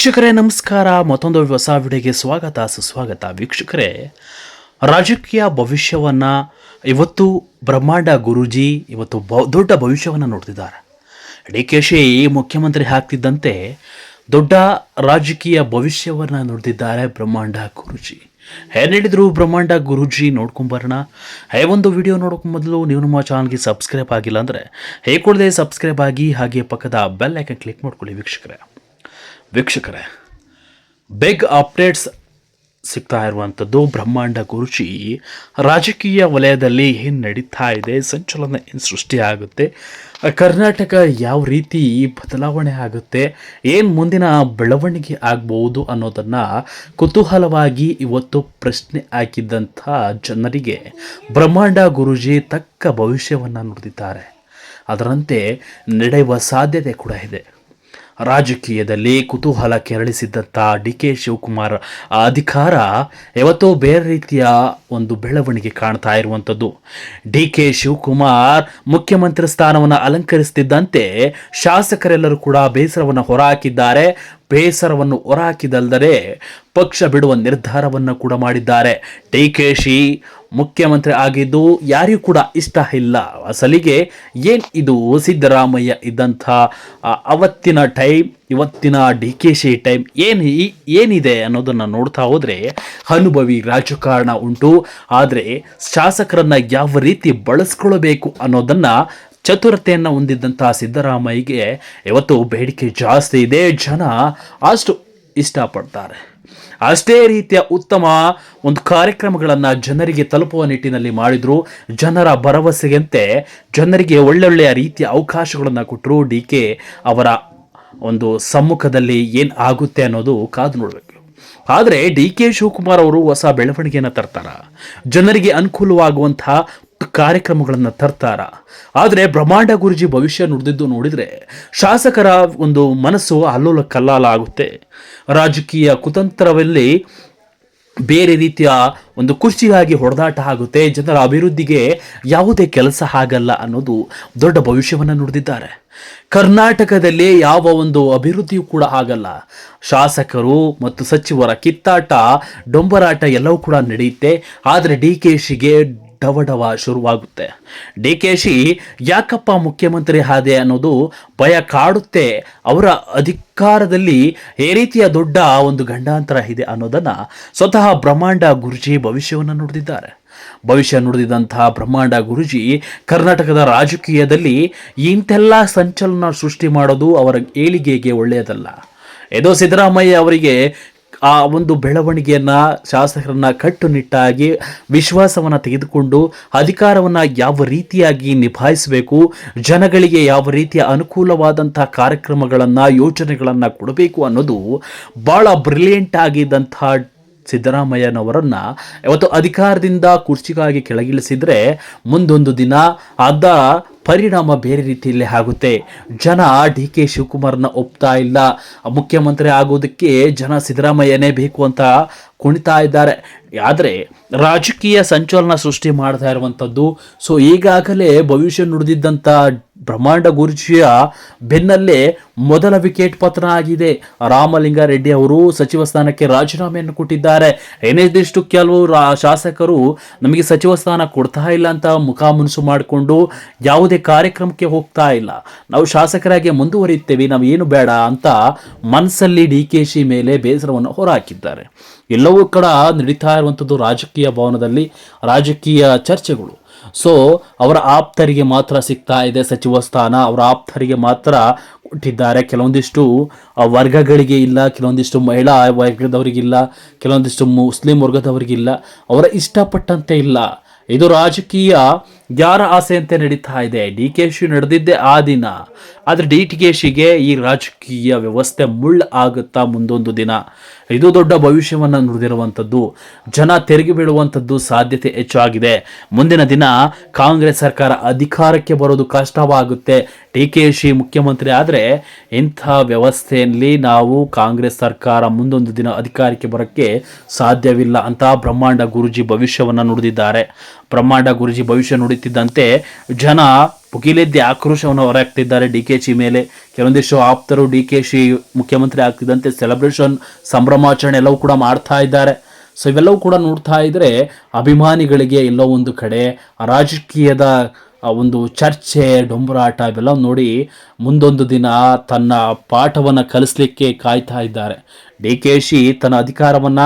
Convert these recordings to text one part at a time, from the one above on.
ವೀಕ್ಷಕರೇ ನಮಸ್ಕಾರ. ಮತ್ತೊಂದು ಹೊಸ ವಿಡಿಯೋಗೆ ಸ್ವಾಗತ ಸುಸ್ವಾಗತ. ವೀಕ್ಷಕರೇ, ರಾಜಕೀಯ ಭವಿಷ್ಯವನ್ನು ಇವತ್ತು ಬ್ರಹ್ಮಾಂಡ ಗುರೂಜಿ ಇವತ್ತು ದೊಡ್ಡ ಭವಿಷ್ಯವನ್ನು ನೋಡ್ತಿದ್ದಾರೆ. DKಶಿ ಮುಖ್ಯಮಂತ್ರಿ ಆಗ್ತಿದ್ದಂತೆ ದೊಡ್ಡ ರಾಜಕೀಯ ಭವಿಷ್ಯವನ್ನು ನೋಡ್ತಿದ್ದಾರೆ ಬ್ರಹ್ಮಾಂಡ ಗುರೂಜಿ. ಏನು ಹೇಳಿದ್ರು ಬ್ರಹ್ಮಾಂಡ ಗುರೂಜಿ ನೋಡ್ಕೊಂಬರೋಣ. ಒಂದು ವಿಡಿಯೋ ನೋಡೋಕೆ ಮೊದಲು ನೀವು ನಮ್ಮ ಚಾನಲ್ಗೆ ಸಬ್ಸ್ಕ್ರೈಬ್ ಆಗಿಲ್ಲ ಅಂದರೆ ಹೇಗೆ ಸಬ್ಸ್ಕ್ರೈಬ್ ಆಗಿ, ಹಾಗೆ ಪಕ್ಕದ ಬೆಲ್ ಐಕನ್ ಕ್ಲಿಕ್ ಮಾಡ್ಕೊಳ್ಳಿ. ವೀಕ್ಷಕರೇ, ಬಿಗ್ ಅಪ್ಡೇಟ್ಸ್ ಸಿಗ್ತಾ ಇರುವಂಥದ್ದು ಬ್ರಹ್ಮಾಂಡ ಗುರೂಜಿ ರಾಜಕೀಯ ವಲಯದಲ್ಲಿ ಏನು ನಡೀತಾ ಇದೆ, ಸಂಚಲನ ಏನು ಸೃಷ್ಟಿಯಾಗುತ್ತೆ, ಕರ್ನಾಟಕ ಯಾವ ರೀತಿ ಬದಲಾವಣೆ ಆಗುತ್ತೆ, ಏನು ಮುಂದಿನ ಬೆಳವಣಿಗೆ ಆಗ್ಬೋದು ಅನ್ನೋದನ್ನು ಕುತೂಹಲವಾಗಿ ಇವತ್ತು ಪ್ರಶ್ನೆ ಹಾಕಿದ್ದಂಥ ಜನರಿಗೆ ಬ್ರಹ್ಮಾಂಡ ಗುರೂಜಿ ತಕ್ಕ ಭವಿಷ್ಯವನ್ನು ನುಡಿದಿದ್ದಾರೆ. ಅದರಂತೆ ನಡೆಯುವ ಸಾಧ್ಯತೆ ಕೂಡ ಇದೆ. ರಾಜಕೀಯದಲ್ಲಿ ಕುತೂಹಲ ಕೆರಳಿಸಿದ್ದಂಥ DK ಶಿವಕುಮಾರ್ ಅಧಿಕಾರ ಇವತ್ತು ಬೇರೆ ರೀತಿಯ ಒಂದು ಬೆಳವಣಿಗೆ ಕಾಣ್ತಾ ಇರುವಂಥದ್ದು. DK ಶಿವಕುಮಾರ್ ಮುಖ್ಯಮಂತ್ರಿ ಸ್ಥಾನವನ್ನು ಅಲಂಕರಿಸುತ್ತಿದ್ದಂತೆ ಶಾಸಕರೆಲ್ಲರೂ ಕೂಡ ಬೇಸರವನ್ನು ಹೊರಹಾಕಿದ್ದಾರೆ. ಬೇಸರವನ್ನು ಹೊರಹಾಕಿದಲ್ಲದೆ ಪಕ್ಷ ಬಿಡುವ ನಿರ್ಧಾರವನ್ನು ಕೂಡ ಮಾಡಿದ್ದಾರೆ. DKಶಿ ಮುಖ್ಯಮಂತ್ರಿ ಆಗಿದ್ದು ಯಾರಿಗೂ ಕೂಡ ಇಷ್ಟ ಇಲ್ಲ. ಅಸಲಿಗೆ ಏನು ಇದು ಸಿದ್ದರಾಮಯ್ಯ ಇದ್ದಂಥ ಅವತ್ತಿನ ಟೈಮ್, ಇವತ್ತಿನ DKಶಿ ಟೈಮ್ ಏನಿದೆ ಅನ್ನೋದನ್ನು ನೋಡ್ತಾ ಹೋದರೆ ಅನುಭವಿ ರಾಜಕಾರಣ ಉಂಟು. ಆದರೆ ಶಾಸಕರನ್ನು ಯಾವ ರೀತಿ ಬಳಸ್ಕೊಳ್ಬೇಕು ಅನ್ನೋದನ್ನು ಚತುರತೆಯನ್ನು ಹೊಂದಿದ್ದಂತಹ ಸಿದ್ದರಾಮಯ್ಯಗೆ ಇವತ್ತು ಬೇಡಿಕೆ ಜಾಸ್ತಿ ಇದೆ. ಜನ ಅಷ್ಟು ಇಷ್ಟಪಡ್ತಾರೆ. ಅಷ್ಟೇ ರೀತಿಯ ಉತ್ತಮ ಒಂದು ಕಾರ್ಯಕ್ರಮಗಳನ್ನು ಜನರಿಗೆ ತಲುಪುವ ನಿಟ್ಟಿನಲ್ಲಿ ಮಾಡಿದ್ರು. ಜನರ ಭರವಸೆಯಂತೆ ಜನರಿಗೆ ಒಳ್ಳೊಳ್ಳೆಯ ರೀತಿಯ ಅವಕಾಶಗಳನ್ನು ಕೊಟ್ಟರು. DK ಅವರ ಒಂದು ಸಮ್ಮುಖದಲ್ಲಿ ಏನು ಆಗುತ್ತೆ ಅನ್ನೋದು ಕಾದು ನೋಡಬೇಕು. ಆದರೆ DK ಶಿವಕುಮಾರ್ ಅವರು ಹೊಸ ಬೆಳವಣಿಗೆಯನ್ನು ತರ್ತಾರ, ಜನರಿಗೆ ಅನುಕೂಲವಾಗುವಂತಹ ಕಾರ್ಯಕ್ರಮಗಳನ್ನು ತರ್ತಾರ. ಆದರೆ ಬ್ರಹ್ಮಾಂಡ ಗುರೂಜಿ ಭವಿಷ್ಯ ನುಡಿದಿದ್ದು ನೋಡಿದರೆ ಶಾಸಕರ ಒಂದು ಮನಸ್ಸು ಅಲ್ಲೋಲ ಕಲ್ಲಾಲ ಆಗುತ್ತೆ. ರಾಜಕೀಯ ಕುತಂತ್ರದಲ್ಲಿ ಬೇರೆ ರೀತಿಯ ಒಂದು ಕುರ್ಚಿಗಾಗಿ ಹೊಡೆದಾಟ ಆಗುತ್ತೆ. ಜನರ ಅಭಿವೃದ್ಧಿಗೆ ಯಾವುದೇ ಕೆಲಸ ಆಗಲ್ಲ ಅನ್ನೋದು ದೊಡ್ಡ ಭವಿಷ್ಯವನ್ನು ನುಡಿದಿದ್ದಾರೆ. ಕರ್ನಾಟಕದಲ್ಲಿ ಯಾವ ಒಂದು ಅಭಿವೃದ್ಧಿಯೂ ಕೂಡ ಆಗಲ್ಲ. ಶಾಸಕರು ಮತ್ತು ಸಚಿವರ ಕಿತ್ತಾಟ, ಡೊಂಬರಾಟ ಎಲ್ಲವೂ ಕೂಡ ನಡೆಯುತ್ತೆ. ಆದರೆ DKಶಿಗೆ ಡವಡವ ಶುರುವಾಗುತ್ತೆ. DKಶಿ ಯಾಕಪ್ಪ ಮುಖ್ಯಮಂತ್ರಿ ಆದೆ ಅನ್ನೋದು ಭಯ ಕಾಡುತ್ತೆ. ಅವರ ಅಧಿಕಾರದಲ್ಲಿ ಈ ರೀತಿಯ ದೊಡ್ಡ ಒಂದು ಗಂಡಾಂತರ ಇದೆ ಅನ್ನೋದನ್ನು ಸ್ವತಃ ಬ್ರಹ್ಮಾಂಡ ಗುರೂಜಿ ಭವಿಷ್ಯವನ್ನು ನುಡಿದಿದ್ದಾರೆ. ಭವಿಷ್ಯ ನುಡಿದಂತಹ ಬ್ರಹ್ಮಾಂಡ ಗುರೂಜಿ ಕರ್ನಾಟಕದ ರಾಜಕೀಯದಲ್ಲಿ ಇಂತೆಲ್ಲ ಸಂಚಲನ ಸೃಷ್ಟಿ ಮಾಡೋದು ಅವರ ಏಳಿಗೆಗೆ ಒಳ್ಳೆಯದಲ್ಲ. ಇದು ಸಿದ್ದರಾಮಯ್ಯ ಅವರಿಗೆ ಆ ಒಂದು ಬೆಳವಣಿಗೆಯನ್ನು, ಶಾಸಕರನ್ನ ಕಟ್ಟುನಿಟ್ಟಾಗಿ ವಿಶ್ವಾಸವನ್ನು ತೆಗೆದುಕೊಂಡು ಅಧಿಕಾರವನ್ನು ಯಾವ ರೀತಿಯಾಗಿ ನಿಭಾಯಿಸಬೇಕು, ಜನಗಳಿಗೆ ಯಾವ ರೀತಿಯ ಅನುಕೂಲವಾದಂಥ ಕಾರ್ಯಕ್ರಮಗಳನ್ನು, ಯೋಜನೆಗಳನ್ನು ಕೊಡಬೇಕು ಅನ್ನೋದು ಭಾಳ ಬ್ರಿಲಿಯಂಟ್ ಆಗಿದ್ದಂಥ ಸಿದ್ದರಾಮಯ್ಯನವರನ್ನು ಇವತ್ತು ಅಧಿಕಾರದಿಂದ ಕುರ್ಚಿಗಾಗಿ ಕೆಳಗಿಳಿಸಿದರೆ ಮುಂದೊಂದು ದಿನ ಅದರ ಪರಿಣಾಮ ಬೇರೆ ರೀತಿಯಲ್ಲಿ ಆಗುತ್ತೆ. ಜನ DK ಶಿವಕುಮಾರ್ನ ಒಪ್ತಾ ಇಲ್ಲ. ಮುಖ್ಯಮಂತ್ರಿ ಆಗೋದಕ್ಕೆ ಜನ ಸಿದ್ದರಾಮಯ್ಯನೇ ಬೇಕು ಅಂತ ಕುಣಿತಾ ಇದ್ದಾರೆ. ಆದರೆ ರಾಜಕೀಯ ಸಂಚಲನ ಸೃಷ್ಟಿ ಮಾಡ್ತಾ ಇರುವಂಥದ್ದು. ಸೊ ಈಗಾಗಲೇ ಭವಿಷ್ಯ ನುಡಿದಿದ್ದಂಥ ಬ್ರಹ್ಮಾಂಡ ಗುರೂಜಿಯ ಬೆನ್ನಲ್ಲೇ ಮೊದಲ ವಿಕೆಟ್ ಪತನ ಆಗಿದೆ. ರಾಮಲಿಂಗಾರೆಡ್ಡಿ ಅವರು ಸಚಿವ ಸ್ಥಾನಕ್ಕೆ ರಾಜೀನಾಮೆಯನ್ನು ಕೊಟ್ಟಿದ್ದಾರೆ. ಏನಿದಿಷ್ಟು ಕೆಲವು ಶಾಸಕರು ನಮಗೆ ಸಚಿವ ಸ್ಥಾನ ಕೊಡ್ತಾ ಇಲ್ಲ ಅಂತ ಮುಖಾಮುನ್ಸು ಮಾಡಿಕೊಂಡು ಯಾವುದೇ ಕಾರ್ಯಕ್ರಮಕ್ಕೆ ಹೋಗ್ತಾ ಇಲ್ಲ, ನಾವು ಶಾಸಕರಾಗಿ ಮುಂದುವರಿಯುತ್ತೇವೆ, ನಾವು ಏನು ಬೇಡ ಅಂತ ಮನಸ್ಸಲ್ಲಿ DKಶಿ ಮೇಲೆ ಬೇಸರವನ್ನು ಹೊರಹಾಕಿದ್ದಾರೆ. ಎಲ್ಲವೂ ಕೂಡ ನಡೀತಾ ಇರುವಂಥದ್ದು ರಾಜಕೀಯ ಭವನದಲ್ಲಿ ರಾಜಕೀಯ ಚರ್ಚೆಗಳು. ಸೊ ಅವರ ಆಪ್ತರಿಗೆ ಮಾತ್ರ ಸಿಗ್ತಾ ಇದೆ ಸಚಿವ ಸ್ಥಾನ, ಅವರ ಆಪ್ತರಿಗೆ ಮಾತ್ರ ಕೊಟ್ಟಿದ್ದಾರೆ. ಕೆಲವೊಂದಿಷ್ಟು ವರ್ಗಗಳಿಗೆ ಇಲ್ಲ, ಕೆಲವೊಂದಿಷ್ಟು ಮಹಿಳಾ ವರ್ಗದವರಿಗಿಲ್ಲ, ಕೆಲವೊಂದಿಷ್ಟು ಮುಸ್ಲಿಂ ವರ್ಗದವರಿಗಿಲ್ಲ, ಅವರ ಇಷ್ಟಪಟ್ಟಂತೆ ಇಲ್ಲ. ಇದು ರಾಜಕೀಯ ಯಾರ ಆಸೆಯಂತೆ ನಡೀತಾ ಇದೆ. DKಶಿ ನಡೆದಿದ್ದೇ ಆ ದಿನ. ಆದರೆ DKಶಿಗೆ ಈ ರಾಜಕೀಯ ವ್ಯವಸ್ಥೆ ಮುಳ್ಳು ಆಗುತ್ತಾ ಮುಂದೊಂದು ದಿನ. ಇದು ದೊಡ್ಡ ಭವಿಷ್ಯವನ್ನು ನುಡಿದಿರುವಂಥದ್ದು. ಜನ ತೆರಿಗೆ ಬೀಳುವಂಥದ್ದು ಸಾಧ್ಯತೆ ಹೆಚ್ಚಾಗಿದೆ. ಮುಂದಿನ ದಿನ ಕಾಂಗ್ರೆಸ್ ಸರ್ಕಾರ ಅಧಿಕಾರಕ್ಕೆ ಬರೋದು ಕಷ್ಟವಾಗುತ್ತೆ. DKಶಿ ಮುಖ್ಯಮಂತ್ರಿ ಆದರೆ ಇಂಥ ವ್ಯವಸ್ಥೆಯಲ್ಲಿ ನಾವು ಕಾಂಗ್ರೆಸ್ ಸರ್ಕಾರ ಮುಂದೊಂದು ದಿನ ಅಧಿಕಾರಕ್ಕೆ ಬರೋಕ್ಕೆ ಸಾಧ್ಯವಿಲ್ಲ ಅಂತ ಬ್ರಹ್ಮಾಂಡ ಗುರೂಜಿ ಭವಿಷ್ಯವನ್ನು ನುಡಿದಿದ್ದಾರೆ. ಬ್ರಹ್ಮಾಂಡ ಗುರೂಜಿ ಭವಿಷ್ಯ ನುಡಿತಿದ್ದಂತೆ ಜನ ಭುಗಿಲೆದ್ದಿ ಆಕ್ರೋಶವನ್ನು ಹೊರಹಾಕ್ತಿದ್ದಾರೆ ಡಿ ಕೆ ಶಿ ಮೇಲೆ. ಕೆಲವೊಂದಿಷ್ಟು ಆಪ್ತರು ಡಿ ಕೆ ಶಿ ಮುಖ್ಯಮಂತ್ರಿ ಆಗ್ತಿದ್ದಂತೆ ಸೆಲೆಬ್ರೇಷನ್ ಸಂಭ್ರಮಾಚರಣೆ ಎಲ್ಲವೂ ಕೂಡ ಮಾಡ್ತಾ ಇದ್ದಾರೆ. ಸೊ ಇವೆಲ್ಲವೂ ಕೂಡ ನೋಡ್ತಾ ಇದ್ದರೆ ಅಭಿಮಾನಿಗಳಿಗೆ ಎಲ್ಲೋ ಒಂದು ಕಡೆ ರಾಜಕೀಯದ ಒಂದು ಚರ್ಚೆ ಡೊಂಬರಾಟ ಇವೆಲ್ಲ ನೋಡಿ ಮುಂದೊಂದು ದಿನ ತನ್ನ ಪಾಠವನ್ನು ಕಲಿಸ್ಲಿಕ್ಕೆ ಕಾಯ್ತಾ ಇದ್ದಾರೆ. ಡಿ ಕೆ ಶಿ ತನ್ನ ಅಧಿಕಾರವನ್ನು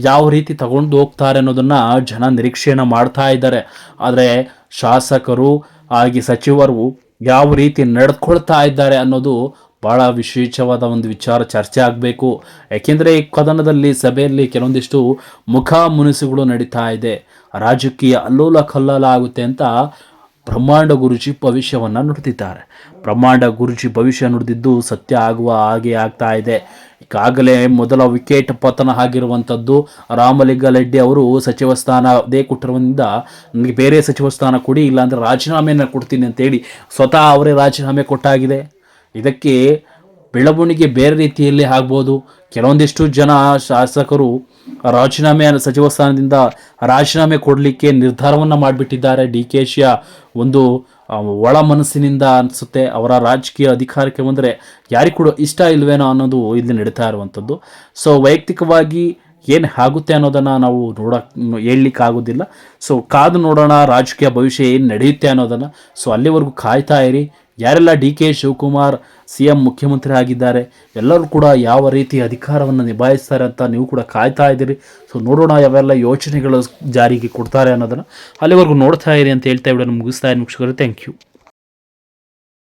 ಯಾವ ರೀತಿ ತಗೊಂಡು ಹೋಗ್ತಾರೆ ಅನ್ನೋದನ್ನು ಜನ ನಿರೀಕ್ಷೆಯನ್ನು ಮಾಡ್ತಾ ಇದ್ದಾರೆ. ಆದರೆ ಶಾಸಕರು ಹಾಗೆ ಸಚಿವರು ಯಾವ ರೀತಿ ನಡೆದುಕೊಳ್ತಾ ಇದ್ದಾರೆ ಅನ್ನೋದು ಭಾಳ ವಿಶೇಷವಾದ ಒಂದು ವಿಚಾರ ಚರ್ಚೆ ಆಗಬೇಕು. ಯಾಕೆಂದರೆ ಈ ಕದನದಲ್ಲಿ ಸಭೆಯಲ್ಲಿ ಕೆಲವೊಂದಿಷ್ಟು ಮುಖಾಮುನಿಸುಗಳು ನಡೀತಾ ಇದೆ. ರಾಜಕೀಯ ಅಲ್ಲೋಲ ಕಲ್ಲೋಲ ಆಗುತ್ತೆ ಅಂತ ಬ್ರಹ್ಮಾಂಡ ಗುರೂಜಿ ಭವಿಷ್ಯವನ್ನು ನುಡಿದಿದ್ದಾರೆ. ಬ್ರಹ್ಮಾಂಡ ಗುರೂಜಿ ಭವಿಷ್ಯ ನುಡಿದಿದ್ದು ಸತ್ಯ ಆಗುವ ಹಾಗೆ ಆಗ್ತಾ ಇದೆ. ಈಗಾಗಲೇ ಮೊದಲ ವಿಕೆಟ್ ಪತನ ಆಗಿರುವಂಥದ್ದು ರಾಮಲಿಂಗಾರೆಡ್ಡಿ ಅವರು ಸಚಿವ ಸ್ಥಾನ ಅದೇ ಕೊಟ್ಟಿರುವುದರಿಂದ ನನಗೆ ಬೇರೆ ಸಚಿವ ಸ್ಥಾನ ಕೊಡಿ, ಇಲ್ಲಾಂದರೆ ರಾಜೀನಾಮೆಯನ್ನು ಕೊಡ್ತೀನಿ ಅಂತೇಳಿ ಸ್ವತಃ ಅವರೇ ರಾಜೀನಾಮೆ ಕೊಟ್ಟಾಗಿದೆ. ಇದಕ್ಕೆ ಬೆಳವಣಿಗೆ ಬೇರೆ ರೀತಿಯಲ್ಲಿ ಆಗ್ಬೋದು. ಕೆಲವೊಂದಿಷ್ಟು ಜನ ಶಾಸಕರು ಸಚಿವ ಸ್ಥಾನದಿಂದ ರಾಜೀನಾಮೆ ಕೊಡಲಿಕ್ಕೆ ನಿರ್ಧಾರವನ್ನು ಮಾಡಿಬಿಟ್ಟಿದ್ದಾರೆ. ಡಿ ಕೆ ಶಿಯ ಒಂದು ಒಳ ಮನಸ್ಸಿನಿಂದ ಅನಿಸುತ್ತೆ. ಅವರ ರಾಜಕೀಯ ಅಧಿಕಾರಕ್ಕೆ ಬಂದರೆ ಯಾರಿಗೂ ಕೂಡ ಇಷ್ಟ ಇಲ್ವೇನೋ ಅನ್ನೋದು ಇಲ್ಲಿ ನಡೀತಾ ಇರುವಂಥದ್ದು. ಸೊ ವೈಯಕ್ತಿಕವಾಗಿ ಏನು ಆಗುತ್ತೆ ಅನ್ನೋದನ್ನು ನಾವು ಹೇಳಲಿಕ್ಕಾಗೋದಿಲ್ಲ. ಸೊ ಕಾದು ನೋಡೋಣ ರಾಜಕೀಯ ಭವಿಷ್ಯ ಏನು ನಡೆಯುತ್ತೆ ಅನ್ನೋದನ್ನು. ಸೊ ಅಲ್ಲಿವರೆಗೂ ಕಾಯ್ತಾ ಇರಿ. ಯಾರೆಲ್ಲ ಡಿ ಕೆ ಶಿವಕುಮಾರ್ CM ಮುಖ್ಯಮಂತ್ರಿ ಆಗಿದ್ದಾರೆ ಎಲ್ಲರೂ ಕೂಡ ಯಾವ ರೀತಿ ಅಧಿಕಾರವನ್ನು ನಿಭಾಯಿಸ್ತಾರೆ ಅಂತ ನೀವು ಕೂಡ ಕಾಯ್ತಾ ಇದ್ದೀರಿ. ಸೊ ನೋಡೋಣ ಯಾವೆಲ್ಲ ಯೋಚನೆಗಳು ಜಾರಿಗೆ ಕೊಡ್ತಾರೆ ಅನ್ನೋದನ್ನು. ಅಲ್ಲಿವರೆಗೂ ನೋಡ್ತಾ ಇರಿ ಅಂತ ಹೇಳ್ತಾ ವಿಡಿಯೋನ ಮುಗಿಸ್ತಾ ಇದ್ದೀನಿ. Thank you.